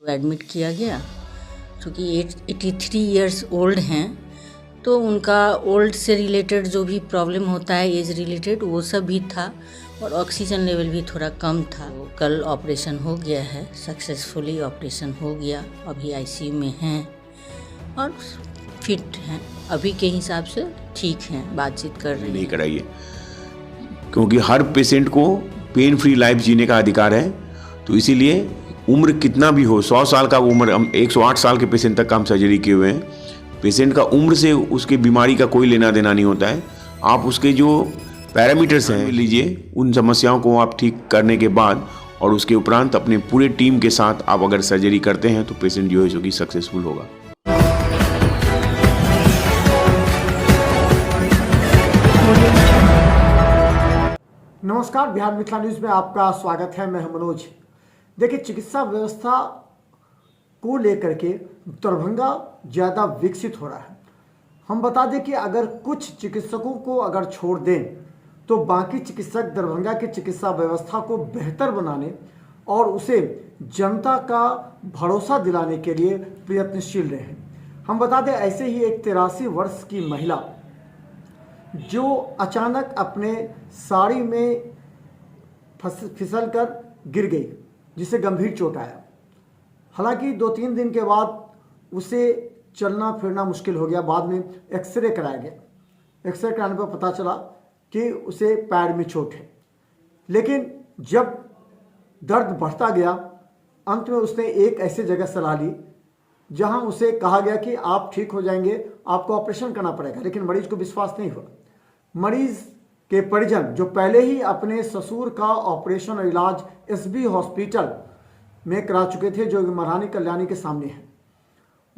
Admit किया गया क्योंकि 83 इयर्स ओल्ड हैं, तो उनका ओल्ड से रिलेटेड जो भी प्रॉब्लम होता है एज रिलेटेड वो सब भी था और ऑक्सीजन लेवल भी थोड़ा कम था। तो कल ऑपरेशन हो गया है, सक्सेसफुली ऑपरेशन हो गया। अभी आईसीयू में हैं और फिट हैं, अभी के हिसाब से ठीक हैं, बातचीत कर रहे हैं। नहीं कराइए क्योंकि हर पेशेंट को पेन फ्री लाइफ जीने का अधिकार है। तो इसीलिए उम्र कितना भी हो, 100 साल का उम्र, हम 108 साल के पेशेंट तक का हम सर्जरी किए हुए हैं। पेशेंट का उम्र से उसकी बीमारी का कोई लेना देना नहीं होता है। आप उसके जो पैरामीटर्स हैं लीजिए, उन समस्याओं को आप ठीक करने के बाद और उसके उपरांत अपने पूरे टीम के साथ आप अगर सर्जरी करते हैं तो पेशेंट जो है जो कि सक्सेसफुल होगा। नमस्कार, बिहार मिथिला न्यूज में आपका स्वागत है। मैं मनोज। देखिए, चिकित्सा व्यवस्था को लेकर के दरभंगा ज़्यादा विकसित हो रहा है। हम बता दें कि अगर कुछ चिकित्सकों को अगर छोड़ दें तो बाकी चिकित्सक दरभंगा की चिकित्सा व्यवस्था को बेहतर बनाने और उसे जनता का भरोसा दिलाने के लिए प्रयत्नशील रहे। हम बता दें, ऐसे ही एक 83 वर्ष की महिला जो अचानक अपने साड़ी में फिसल कर गिर गई, जिसे गंभीर चोट आया। हालांकि 2-3 दिन के बाद उसे चलना फिरना मुश्किल हो गया। बाद में एक्सरे कराया गया। एक्सरे कराने पर पता चला कि उसे पैर में चोट है। लेकिन जब दर्द बढ़ता गया, अंत में उसने एक ऐसी जगह सलाह ली जहां उसे कहा गया कि आप ठीक हो जाएंगे, आपको ऑपरेशन करना पड़ेगा। लेकिन मरीज को विश्वास नहीं हुआ। मरीज के परिजन जो पहले ही अपने ससुर का ऑपरेशन और इलाज एसबी हॉस्पिटल में करा चुके थे, जो महारानी कल्याणी के सामने है,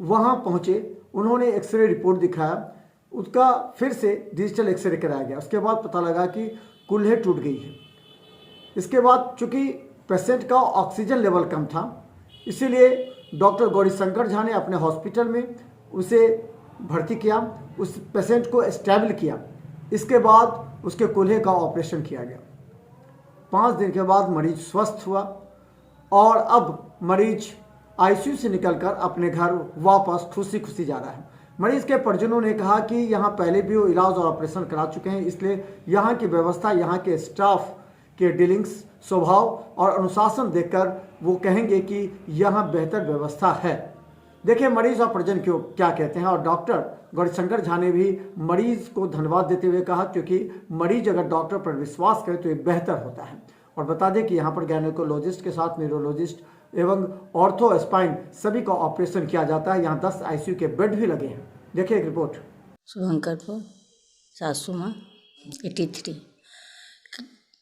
वहां पहुंचे। उन्होंने एक्सरे रिपोर्ट दिखाया, उसका फिर से डिजिटल एक्सरे कराया गया। उसके बाद पता लगा कि कुल्हे टूट गई है। इसके बाद चूंकि पेशेंट का ऑक्सीजन लेवल कम था, इसीलिए डॉक्टर गौरीशंकर झा ने अपने हॉस्पिटल में उसे भर्ती किया, उस पेशेंट को स्टेबल किया। इसके बाद उसके कुल्हे का ऑपरेशन किया गया। 5 दिन के बाद मरीज स्वस्थ हुआ और अब मरीज आईसीयू से निकलकर अपने घर वापस खुशी खुशी जा रहा है। मरीज के परिजनों ने कहा कि यहाँ पहले भी वो इलाज और ऑपरेशन करा चुके हैं, इसलिए यहाँ की व्यवस्था, यहाँ के स्टाफ के डीलिंग्स, स्वभाव और अनुशासन देखकर वो कहेंगे कि यहाँ बेहतर व्यवस्था है। देखिए मरीज और परिजन क्यों क्या कहते हैं। और डॉक्टर गौरीशंकर झा ने भी मरीज को धन्यवाद देते हुए कहा, क्योंकि मरीज अगर डॉक्टर पर विश्वास करे तो ये बेहतर होता है। और बता दें कि यहाँ पर गायनेकोलॉजिस्ट के साथ न्यूरोलॉजिस्ट एवं ऑर्थो स्पाइन सभी का ऑपरेशन किया जाता है। यहाँ 10 आईसीयू के बेड भी लगे हैं। देखिए एक रिपोर्ट। शुभंकरपुर, सासू माँ 83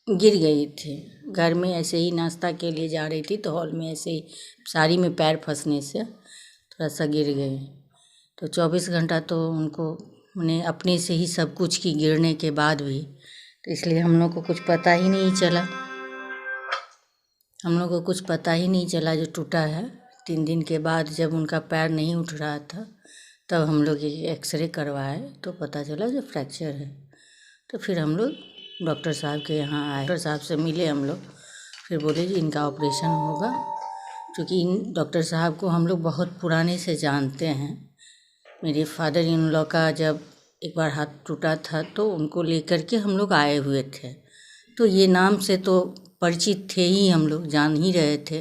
गिर गई थी। घर में ऐसे ही नाश्ता के लिए जा रही थी तो हॉल में ऐसे ही साड़ी में पैर फंसने से थोड़ा सा गिर गई। तो 24 घंटा तो उनको मैंने अपने से ही सब कुछ की, गिरने के बाद भी, तो इसलिए हम लोग को कुछ पता ही नहीं चला। हम लोग को कुछ पता ही नहीं चला जो टूटा है। 3 दिन के बाद जब उनका पैर नहीं उठ रहा था तब हम लोग एक्सरे करवाए तो पता चला जो फ्रैक्चर है। तो फिर हम लोग डॉक्टर साहब के यहाँ आए, डॉक्टर साहब से मिले हम लोग। फिर बोले कि इनका ऑपरेशन होगा, क्योंकि इन डॉक्टर साहब को हम लोग बहुत पुराने से जानते हैं। मेरे फादर इन लॉ का जब एक बार हाथ टूटा था तो उनको लेकर के हम लोग आए हुए थे, तो ये नाम से तो परिचित थे ही, हम लोग जान ही रहे थे।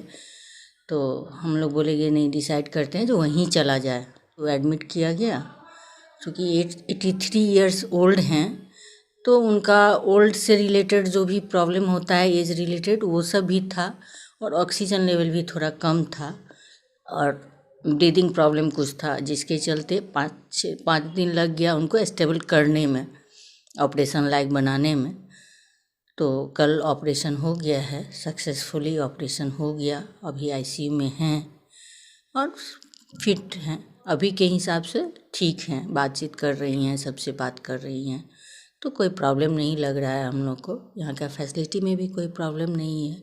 तो हम लोग बोले कि नहीं, डिसाइड करते हैं जो वहीं चला जाए। तो एडमिट किया गया क्योंकि 83 इयर्स ओल्ड हैं, तो उनका ओल्ड से रिलेटेड जो भी प्रॉब्लम होता है एज रिलेटेड वो सब भी था और ऑक्सीजन लेवल भी थोड़ा कम था और ब्रीदिंग प्रॉब्लम कुछ था, जिसके चलते 5 दिन लग गया उनको स्टेबल करने में, ऑपरेशन लायक बनाने में। तो कल ऑपरेशन हो गया है, सक्सेसफुली ऑपरेशन हो गया। अभी आईसीयू में हैं और फिट हैं, अभी के हिसाब से ठीक हैं, बातचीत कर रही हैं, सबसे बात कर रही हैं। तो कोई प्रॉब्लम नहीं लग रहा है हम लोग को। यहाँ का फैसिलिटी में भी कोई प्रॉब्लम नहीं है,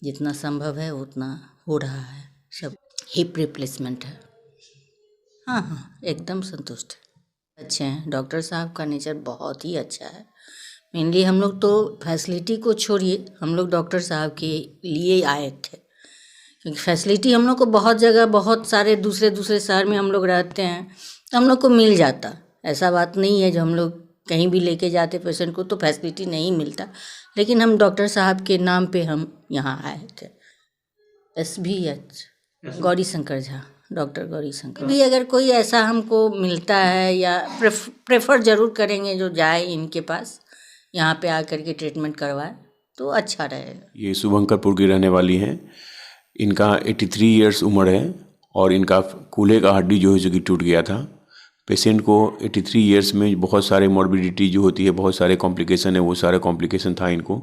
जितना संभव है उतना हो रहा है। सब हिप रिप्लेसमेंट है। हाँ, एकदम संतुष्ट है, अच्छे हैं। डॉक्टर साहब का नेचर बहुत ही अच्छा है। मेनली हम लोग तो फैसिलिटी को छोड़िए, हम लोग डॉक्टर साहब के लिए आए थे, क्योंकि फैसिलिटी हम लोग को बहुत जगह, बहुत सारे दूसरे दूसरे शहर में हम लोग रहते हैं, तो हम लोग को मिल जाता। ऐसा बात नहीं है जो हम लोग कहीं भी लेके जाते पेशेंट को तो फैसिलिटी नहीं मिलता। लेकिन हम डॉक्टर साहब के नाम पे हम यहाँ आए थे। SBH गौरी शंकर झा, डॉक्टर गौरी शंकर भी। अगर कोई ऐसा हमको मिलता है या प्रेफर ज़रूर करेंगे जो जाए इनके पास, यहाँ पे आकर के ट्रीटमेंट करवाए तो अच्छा रहेगा। ये शुभंकरपुर की रहने वाली हैं। इनका 83 इयर्स उम्र है और इनका कूल्हे का हड्डी जो है जो कि टूट गया था। पेशेंट को 83 इयर्स में बहुत सारे मॉर्बिडिटी जो होती है, बहुत सारे कॉम्प्लिकेशन है, वो सारा कॉम्प्लिकेशन था इनको।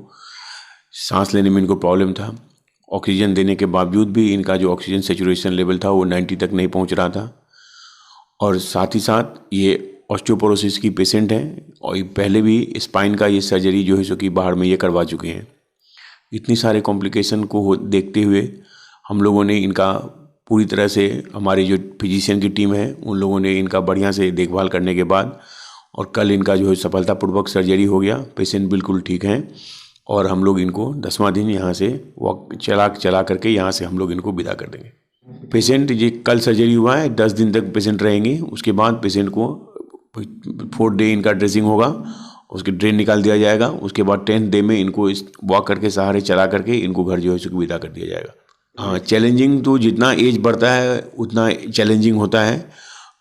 सांस लेने में इनको प्रॉब्लम था। ऑक्सीजन देने के बावजूद भी इनका जो ऑक्सीजन सेचुरेशन लेवल था वो 90 तक नहीं पहुंच रहा था। और साथ ही साथ ये ऑस्टियोपोरोसिस की पेशेंट हैं और ये पहले भी स्पाइन का ये सर्जरी जो है सो कि बाहर में ये करवा चुके हैं। इतनी सारे कॉम्प्लिकेशन को देखते हुए हम लोगों ने इनका पूरी तरह से, हमारी जो फिजिशियन की टीम है उन लोगों ने इनका बढ़िया से देखभाल करने के बाद और कल इनका जो है सफलतापूर्वक सर्जरी हो गया। पेशेंट बिल्कुल ठीक हैं और हम लोग इनको 10वां दिन यहाँ से वॉक चला करके यहाँ से हम लोग इनको विदा कर देंगे। पेशेंट ये कल सर्जरी हुआ है, 10 दिन तक पेशेंट रहेंगे। उसके बाद पेशेंट को 4th डे इनका ड्रेसिंग होगा, उसके ड्रेन निकाल दिया जाएगा। उसके बाद 10th डे में इनको इस वॉक करके सहारे चला करके इनको घर जो है उसको विदा कर दिया जाएगा। हाँ, चैलेंजिंग तो जितना एज बढ़ता है उतना चैलेंजिंग होता है,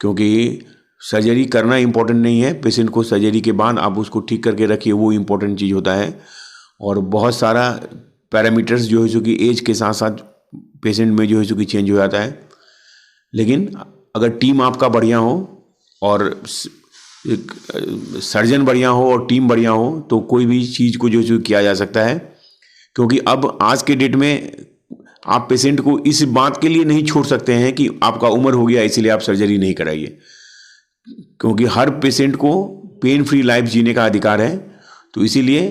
क्योंकि सर्जरी करना इम्पोर्टेंट नहीं है। पेशेंट को सर्जरी के बाद आप उसको ठीक करके रखिए, वो इम्पोर्टेंट चीज़ होता है। और बहुत सारा पैरामीटर्स जो है जो कि एज के साथ साथ पेशेंट में जो है जो कि चेंज हो जाता है। लेकिन अगर टीम आपका बढ़िया हो और एक सर्जन बढ़िया हो और टीम बढ़िया हो तो कोई भी चीज़ को जो किया जा सकता है। क्योंकि अब आज के डेट में आप पेशेंट को इस बात के लिए नहीं छोड़ सकते हैं कि आपका उम्र हो गया इसलिए आप सर्जरी नहीं कराइए, क्योंकि हर पेशेंट को पेन फ्री लाइफ जीने का अधिकार है। तो इसीलिए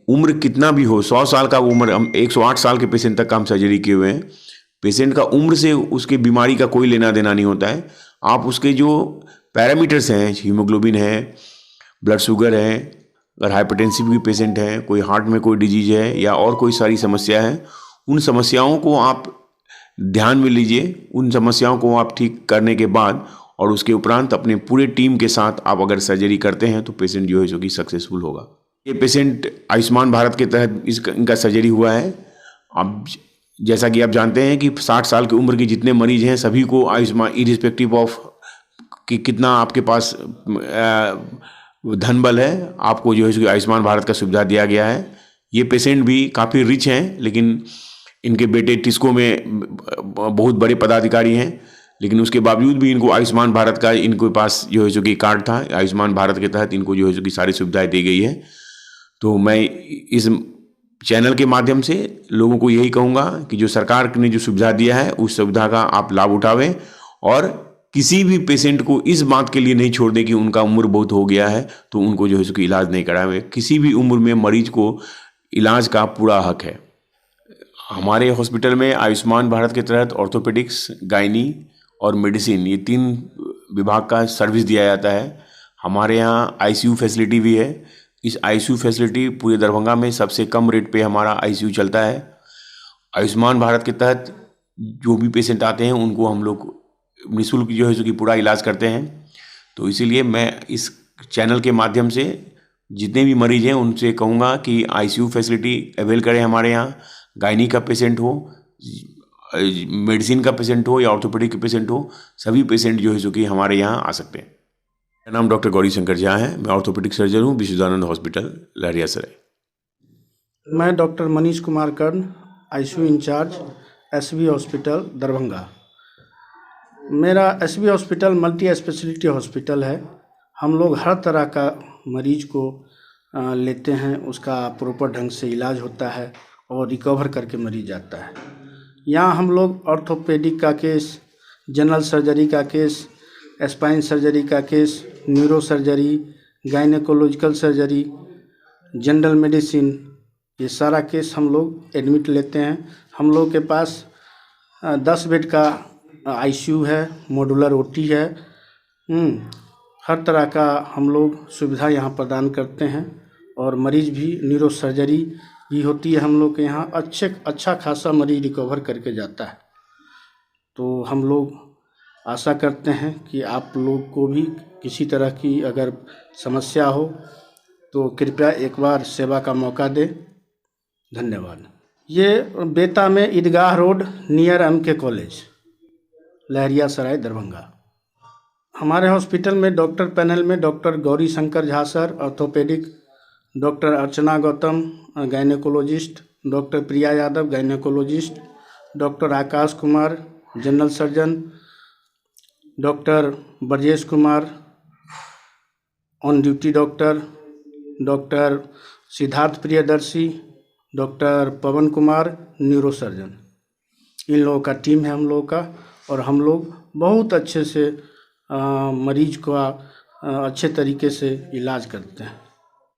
उम्र कितना भी हो, 100 साल का उम्र, हम 108 साल के पेशेंट तक हम सर्जरी किए हुए हैं। पेशेंट का उम्र से उसके बीमारी का कोई लेना देना नहीं होता है। आप उसके जो पैरामीटर्स हैं, हीमोग्लोबिन है, ब्लड शुगर है, अगर हाइपरटेंसिव की पेशेंट है, कोई हार्ट में कोई डिजीज है या और कोई सारी समस्या है, उन समस्याओं को आप ध्यान में लीजिए। उन समस्याओं को आप ठीक करने के बाद और उसके उपरांत अपने पूरे टीम के साथ आप अगर सर्जरी करते हैं तो पेशेंट जो है जो कि सक्सेसफुल होगा। ये पेशेंट आयुष्मान भारत के तहत इनका सर्जरी हुआ है। अब जैसा कि आप जानते हैं कि 60 साल की उम्र के जितने मरीज हैं सभी को आयुष्मान, इरिस्पेक्टिव ऑफ कि कितना आपके पास धन बल है, आपको जो है आयुष्मान भारत का सुविधा दिया गया है। ये पेशेंट भी काफ़ी रिच हैं, लेकिन इनके बेटे टिस्को में बहुत बड़े पदाधिकारी हैं, लेकिन उसके बावजूद भी इनको आयुष्मान भारत का इनके पास जो है जो कि कार्ड था। आयुष्मान भारत के तहत इनको जो है जो कि सारी सुविधाएं दी गई है। तो मैं इस चैनल के माध्यम से लोगों को यही कहूँगा कि जो सरकार ने जो सुविधा दिया है उस सुविधा का आप लाभ उठावें और किसी भी पेशेंट को इस बात के लिए नहीं छोड़ दें कि उनका उम्र बहुत हो गया है तो उनको जो है उसको इलाज नहीं करावें। किसी भी उम्र में मरीज को इलाज का पूरा हक है। हमारे हॉस्पिटल में आयुष्मान भारत के तहत ऑर्थोपेडिक्स, गायनी और मेडिसिन, ये 3 विभाग का सर्विस दिया जाता है। हमारे यहाँ ICU फैसिलिटी भी है। इस ICU फैसिलिटी पूरे दरभंगा में सबसे कम रेट पे हमारा ICU चलता है। आयुष्मान भारत के तहत जो भी पेशेंट आते हैं उनको हम लोग निःशुल्क जो है कि पूरा इलाज करते हैं। तो इसीलिए मैं इस चैनल के माध्यम से जितने भी मरीज हैं उनसे कहूँगा कि ICU फैसिलिटी अवेल करें हमारे यहाँ। गायनी का पेशेंट हो, मेडिसिन का पेशेंट हो या ऑर्थोपेडिक के पेशेंट हो, सभी पेशेंट जो है जो कि हमारे यहाँ आ सकते हैं। मेरा नाम डॉक्टर गौरी शंकर झा है। मैं ऑर्थोपेडिक सर्जन हूँ, विशुद्धानंद हॉस्पिटल, लहरियासराय। मैं doctor Manish Kumar Karn, ICU in charge, SB hospital Darbhanga. मेरा SB hospital multi speciality hospital है। हम लोग हर तरह का मरीज को लेते हैं, उसका प्रॉपर ढंग से इलाज होता है और रिकवर करके मरीज जाता है। यहाँ हम लोग ऑर्थोपेडिक का केस, जनरल सर्जरी का केस, स्पाइन सर्जरी का case, neuro surgery, gynaecological surgery, general medicine, ये सारा केस हम लोग एडमिट लेते हैं। हम लोग के पास 10 बेड का ICU है, मॉड्यूलर OT है। हर तरह का हम लोग सुविधा यहाँ प्रदान करते हैं और मरीज भी न्यूरो सर्जरी भी होती है हम लोग के यहाँ। अच्छा खासा मरीज रिकवर करके जाता है। तो हम लोग आशा करते हैं कि आप लोग को भी किसी तरह की अगर समस्या हो तो कृपया एक बार सेवा का मौका दें। धन्यवाद। ये बेता में Eidgah road near MK college, Laheriasarai, Darbhanga. हमारे हॉस्पिटल में डॉक्टर पैनल में doctor Gauri Shankar Jha sir orthopaedic, doctor Archana Gautam gynaecologist, doctor Priya Yadav gynaecologist, doctor Akash Kumar general surgeon, doctor Brajesh Kumar on duty doctor, doctor Siddharth Priyadarshi, doctor Pavan Kumar neuro surgeon, इन लोगों का टीम है हम लोगों का। और हम लोग बहुत अच्छे से मरीज का अच्छे तरीके से इलाज करते हैं।